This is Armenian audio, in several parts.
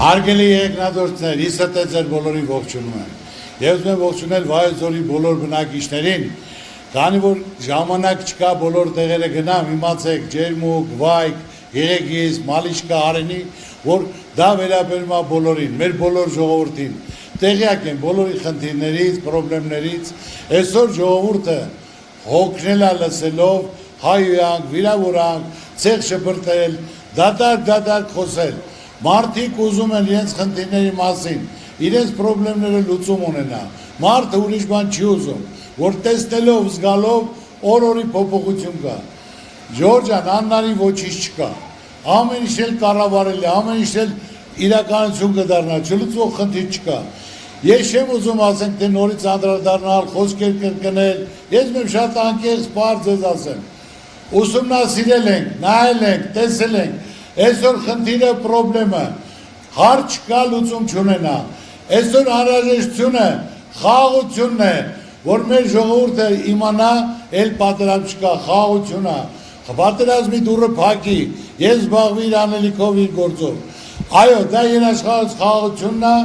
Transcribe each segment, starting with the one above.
Հարգելի երկնադորդներ, իսը ձեր բոլորին ողջունում եմ։ Եվ ուզում եմ ողջունել Վայոց ձորի բոլոր բնակիչներին, քանի որ ժամանակ չկա բոլոր տեղերը գնամ, իմացեք ջերմուկ, վայք, Եղեգիս, Մալիշկա, Արենի, որ դա վերաբերում է բոլորին, մեր բոլոր ժողովրդին։ Տեղյակ են բոլորի խնդիրներից, խնդիրներից, այսօր ժողովուրդը հոգնել է լսելով, հայոյանք, վիրավորանք, ցեղ շպրտել, դատարկ խոսել։ Մարդիկ ուզում են իրենց խնդիրների մասին, իրենց խնդիրները լուծում ունենա։ Մարդը ուրիշ բան չի ուզում, որ տեսնելով, զգալով օր-օրի փոփոխություն կա։ Ջորջան, աննարի ոչինչ չկա։ Ամեն ինչ էլ կառավարել է, ամեն ինչ էլ իրականություն կդառնա, չլուծվող խնդիր չկա։ Ես չեմ ուզում ասենք, թե նորից անդրադառնալ, խոսքեր կրկնել, ես մեմ շատ անկեղծ բարձ ձեզ ասեմ։ Ուսումնասիրել ենք, նայել ենք, տեսել ենք, այսօր խնդիրը պրոբլեմը, հարց չկա, լուծում չունենա։ Այսօր անհրաժեշտությունը խաղաղությունն է, որ մեր ժողովուրդը իմանա, էլ պատերազմ չկա, խաղաղություն է, պատերազմի դուռը փակի, ես զբաղվի իր անելիքով, իր գործով։ Այո, դա երաշխավորած խաղաղությունն է,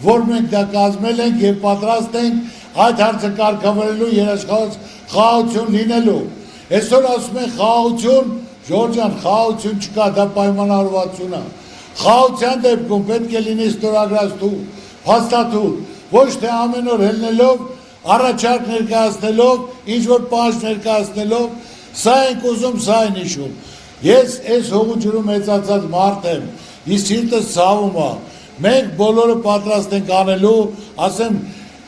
որ մենք դա կազմել ենք եւ պատրաստ ենք այդ հարցը կարգավորելու երաշխավորած խաղաղություն լինելու։ Այսօր ասում են խաղաղություն, Ջորջան, խաղաղություն չկա, դա պայմանավորվածություն է։ Խաղաղության դեպքում պետք է լինի ստորագրած փաստաթուղթ, ոչ թե ամեն օր ելնելով, առաջարկ ներկայացնելով, ինչ որ պահանջ ներկայացնելով, սա ենք ուզում, սա են հիշում։ Ես այս հողու ջրում մեծացած մարդ եմ, իսկ սիրտս ցավում է։ Մենք բոլորը պատրաստ ենք անելու, ասեմ,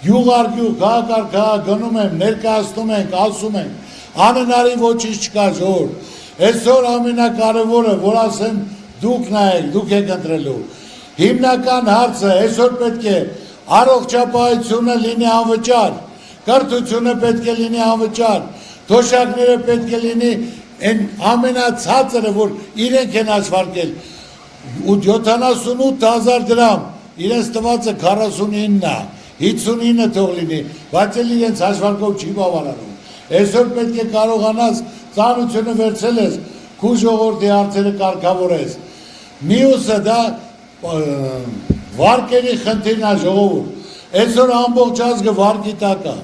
գյուղ առ գյուղ, քաղաք առ քաղաք գնում եմ, ներկայացնում ենք, ասում ենք, անհնարի ոչինչ չկա ժողովուրդ։ Այսօր ամենակարևորը, որ ասեմ, դուք նայեք, դուք եք ընտրելու։ Հիմնական հարցը այսօր պետք է առողջապահությունը լինի անվճար, կրթությունը պետք է լինի անվճար, թոշակները պետք է լինի այն ամենացածրը, որ իրենք են ասվարկել, 78,000 դրամ, իրենց տվածը 49-ն է, 59-ը թող լինի, բայց էլ իրենց հաշվարկով չի բավարարում։ Այսօր պետք է կարողանաս ծանությունը վերցել ես, քու ժողովրդի հարցերը կարգավորես։ Մյուսը դա վարկերի խնդիրն է ժողովուրդ։ Այսօր ամբողջ ազգը վարկի տակ է։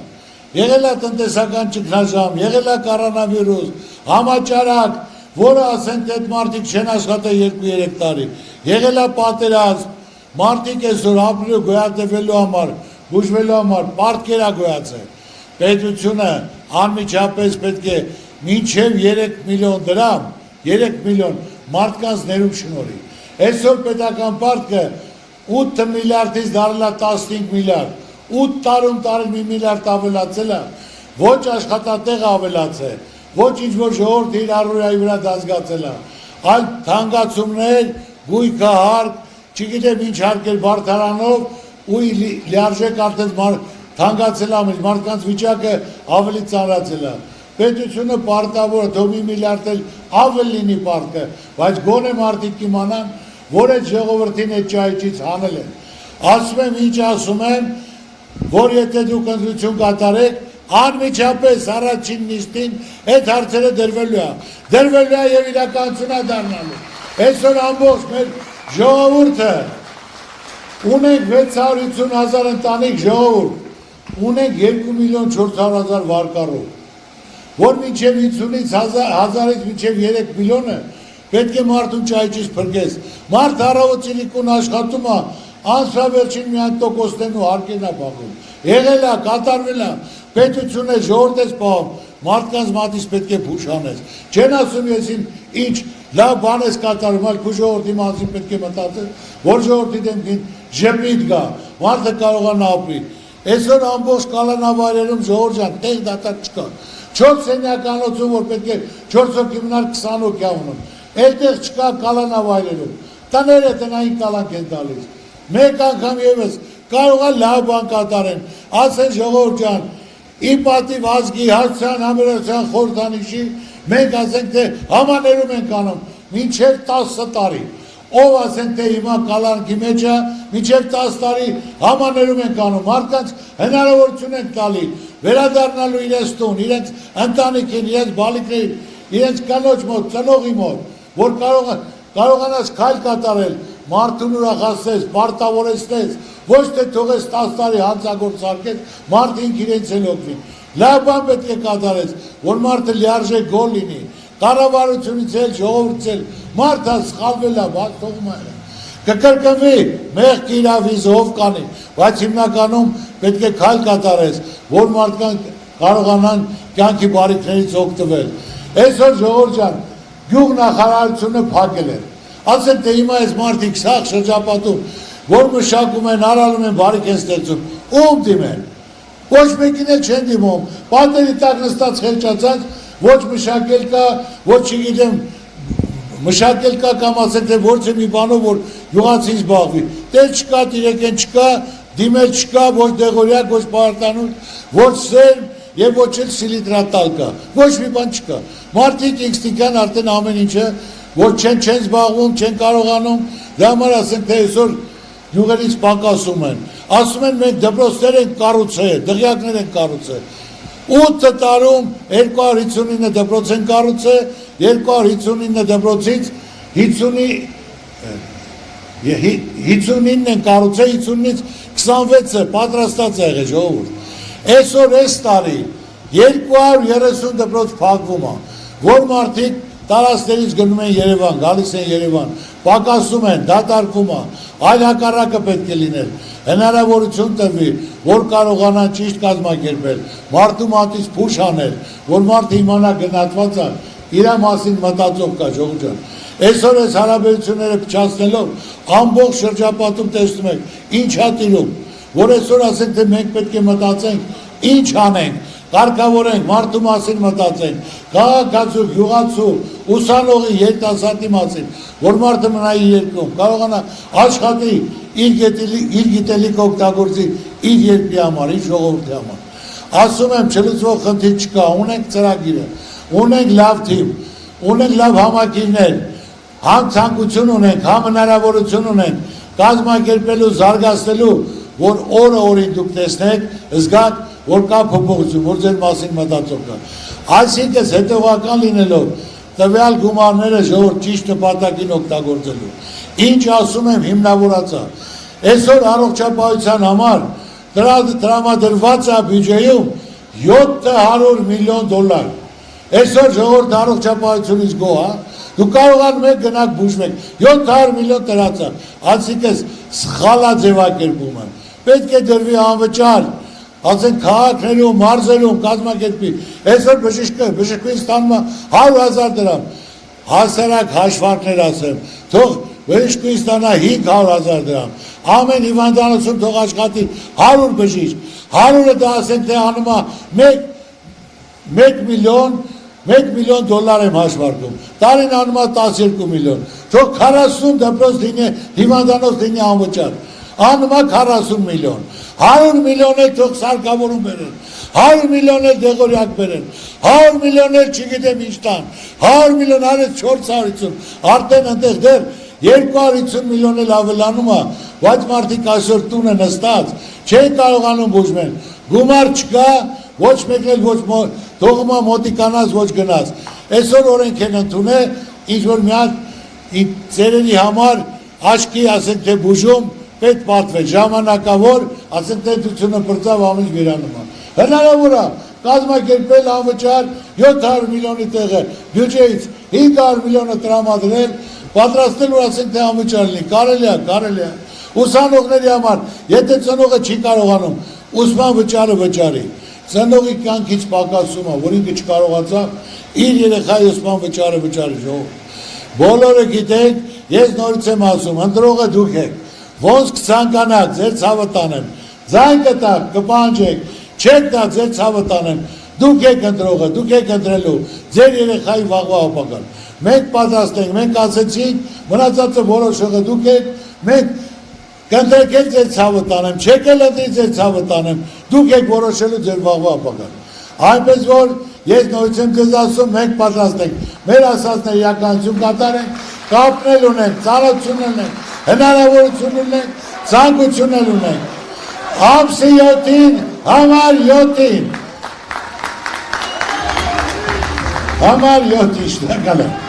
Եղել է տնտեսական ճգնաժամ, եղել է կորոնավիրուս, համաճարակ, որը ասենք այդ մարդիկ չեն աշխատել 2-3 տարի։ Եղել է պատերազմ, մարդիկ այսօր ապրելու գոյատևելու համար, բուժվելու համար պարտքեր է գոյացել։ Պետությունը անմիջապես պետք է մինչև 3 միլիոն դրամ, 3 միլիոն մարդկանց ներում շնորհի։ Այսօր պետական պարտքը 8 միլիարդից դառել է 15 միլիարդ, 8 տարում տարին 1 միլիարդ ավելացել է, ոչ աշխատատեղ ավելացել, ոչ ինչ-որ ժողովուրդը իր առօրյայի վրա դասգացել է, այլ թանկացումներ, գույքահարկ, չգիտեմ ինչ հարկեր բարդարանով ու լիարժեք արդեն թանկացել է, մարդկանց վիճակը ավելի ծանրացել է։ Պետությունը պարտավոր է, թող 1 միլիարդ էլ ավել լինի պարտքը, բայց գոնե մարդիկ իմանան, որ այդ ժողովրդին այդ ճայճից հանել են։ Ասում եմ, ինչ ասում եմ, որ եթե դուք ընտրություն կատարեք, անմիջապես առաջին նիստին այդ հարցերը դրվելու է եւ իրականություն է դառնալու։ Այսօր ամբողջ մեր ժողովուրդը ունենք 650,000 ընտանիք ժողովուրդ, ունենք 2,400,000 վարկառու, որ մինչև 50-ից 1000-ից մինչև 3 միլիոնը պետք է մարդուն ճայճից փրկես։ Մարդ առավոտինիկուն աշխատում է, անսրավերջին միայն տոկոսներն ու հարկերն է պահում։ Եղել է, կատարվել է, պետությունը ժողովուրդ ես պահում, մարդկանց մատից պետք է փուշ անես։ Չեն ասում ես ինչ լավ բան ես կատարում, այլ քու ժողովրդի մասին պետք է մտածել, որ ժողովրդի դեմքին ժպիտ գա, մարդը կարողանա ապրի։ Այսօր ամբողջ կալանավայրերում Ջորջան, տեղ դատարկ չկա։ 4 սենյականոցում, որ պետք է 4 հոգի մնար 20 հոգի ունում, այդտեղ չկա կալանավայրերում, տները տնային կալանք են տալիս։ Մեկ անգամ ևս կարող է լավ բան կատարեն, ասեն Ժողովուրդ ջան, ի պատիվ ազգի հասցեան համերացության խորհրդանիշի մենք ասենք թե համաներում ենք անում մինչև 10 տարի, ով ասենք թե հիմա կալանքի մեջ է, մինչև 10 տարի համաներում ենք անում, մարդկանց հնարավորություն ենք տալի, վերադառնալու իրենց տուն, իրենց ընտանիքին, իրենց բալիկներին, իրենց կնոջ մոտ, ծնողի մոտ, որ կարողանաս քայլ կատարել, մարդուն ուրախացնես, պարտավորեցնես, ոչ թե թողես 10 տարի հանցագործ արկես, մարդը ինքն իրենց էլ օգնի։ Լավ բան պետք է կատարես, որ մարդը լիարժեք գոհ լինի, կառավարությունից էլ, ժողովրդից էլ, մարդը սխալվել է, բաց թողում է։ Կկրկնվի, մեղքի իրավիզով կանի, բայց հիմնականում պետք է քայլ կատարես, որ մարդկանք կարողանան կյանքի բարիքներից օգտվել։ Այսօր ժողովուրդ ջան, գյուղնախարարությունը փակել է։ Ասեն թե հիմա այս մարդիկ սաղ շրջապատում, որ մշակում են, արարում են, բարիք են ստեղծում, ում դիմեն։ Ոչ մեկին էլ չեն դիմում, պատերի տակ նստած խելճացած, ոչ մշակել կա, ոչ չգիտեմ, մշակել կա կամ ասեն թե ոչ է մի բանով, որ յուղացին զբաղվի։ Տեր չկա, տիրեկեն չկա, դիմել չկա, ոչ դեղորյակ, ոչ պարտանուր, ոչ սերմ և ոչ էլ սիլիտրատալ կա, ոչ մի բան չկա։ Մարդիկ ինքստիկան արդեն ամեն ինչը, որ չեն զբաղվում, չեն կարողանում, դա համար ասենք թե այսօր յուղերից պակասում են։ Ասում են մենք դպրոցներ ենք կառուցել, դղյակներ ենք կառուցել։ 8 տարում 259 դպրոց են կառուցել, 259 դպրոցից 59 են կառուցել, 59-ից 26-ը պատրաստած է եղել ժողովուրդ։ Այսօր այս տարի 230 դպրոց փակվում է, որ մարդիկ տարածքներից գնում են Երևան, գալիս են Երևան, պակասում են, դատարկվում է, այլ հակառակը պետք է լինել, հնարավորություն տրվի, որ կարողանան ճիշտ կազմակերպել, մարդու մատից փուշ անել, որ մարդը իմանա գնահատված է, իր մասին մտածող կա ժողովուրդ ջան։ Այսօր այս հարաբերությունները փչացնելով ամբողջ շրջապատում տեսնում եք, ինչ է տիրում, որ այսօր ասենք թե մենք պետք է մտածենք, ինչ անենք, կարգավորենք, մարդու մասին մտածենք, քաղաքացու, գյուղացու, ուսանողի, երիտասարդի մասին, որ մարդը մնա իր երկրում, կարողանա աշխատի, իր գիտելիք օգտագործի իր երկրի համար, իր ժողովրդի համար։ Ասում եմ, չլուծվող խնդիր չկա, ունենք ծրագիրը, ունենք լավ թիմ, ունենք լավ համակիրներ, համ ցանկություն ունենք, համ հնարավորություն ունենք կազմակերպելու, զարգացնելու, որ օրը օրին դուք տեսնեք, զգաք, որ կա փոփոխություն, որ ձեր մասին մտածող կա։ Այսինքն հետևական լինելով տվյալ գումարները ժողովուրդ ճիշտ նպատակին օգտագործելու։ Ինչ ասում եմ հիմնավորացա։ Այսօր առողջապահության համար տրամադրված է բյուջեում 700 միլիոն դոլար։ Այսօր ժողովուրդ առողջապահությունից գոհ է, դու կարող մեկ գնաք բուժվեք, 700 միլիոն տրացա, այսինքն սխալ է ձևակերպումը։ Պետք է դրվի անվճար, ասենք քաղաքներում, մարզերում կազմակերպի։ Այսօր բժշկվին ստանում է 100,000 դրամ, հասարակ հաշվարկներ ասեմ, թող բժշկվին ստանա 500,000 դրամ, ամեն հիվանդանոցում թող աշխատի 100 բժիշկ, 100-ը դա ասենք թե անում է 1 միլիոն դոլար եմ հաշվարկում, տարին անում է 12 միլիոն, թող 40 դպրոց լինի, հիվանդանոց լինի անվճար, անում է 40 միլիոն, 100 միլիոն էլ թող սարքավորում բերեն, 100 միլիոն էլ դեղորյակ բերեն, 100 միլիոն էլ չգիտեմ ինչ տան, 100 միլիոն արեց 450, արդեն ընդեղ դեր 250 միլիոն էլ ավելանում է, բայց մարդիկ այսօր տուն է նստած, չեն կարողանում բուժվել, գումար չկա, ոչ մեկն էլ ոչ թողումա մոտիկանաց ոչ գնաց։ Այսօր օրենք են ընդունել, ինչ-որ մի հատ ծերերի համար աչքի ասենք թե բուժում պետք պատվել, ժամանակավոր ասենք թե դությունը պրծավ ամեն վերանում է։ Հնարավոր է կազմակերպել անվճար 700 միլիոնի տեղը բյուջեից 500 միլիոնը տրամադրել, պատրաստել որ ասենք թե անվճար լինի, կարելի է։ Ուսանողների համար, եթե ծնողը չի կարողանում, ուսման վճարը վճարի։ Ծնողի կյանքից պակասում է, որ ինքը չկարողացավ իր երեխայի ուսման վճարը վճարի ժողովուրդ։ Բոլորը գիտեք, ես նորից եմ ասում, ընտրողը դուք եք, ոնց կցանկանաք ձեր ցավը տանեմ, ձայն կտակ, կպանջեք, չեք տա ձեր ցավը տանեմ, դուք եք ընտրողը, դուք եք ընտրելու ձեր երեխայի վաղվա ապագան։ Մենք պատրաստ ենք, մենք ասեցինք, մնացածը որոշողը դուք եք, մենք կընտրեք ձեր ցավը տանեմ, չեք էլ ընտրի ձեր ցավը տանեմ, դուք եք որոշելու ձեր վաղվա ապագան։ Այնպես որ ես նորից եմ ձեզ ասում, մենք պատրաստ ենք, մեր ասածները իրականություն կատարենք, կապնել ունենք, ծանոթություն ունենք, հնարավորություն ունենք, ցանկություն ունենք։ Ամսի 7-ին, համար 7-ին, համար 7-ին, շնորհակալ եմ։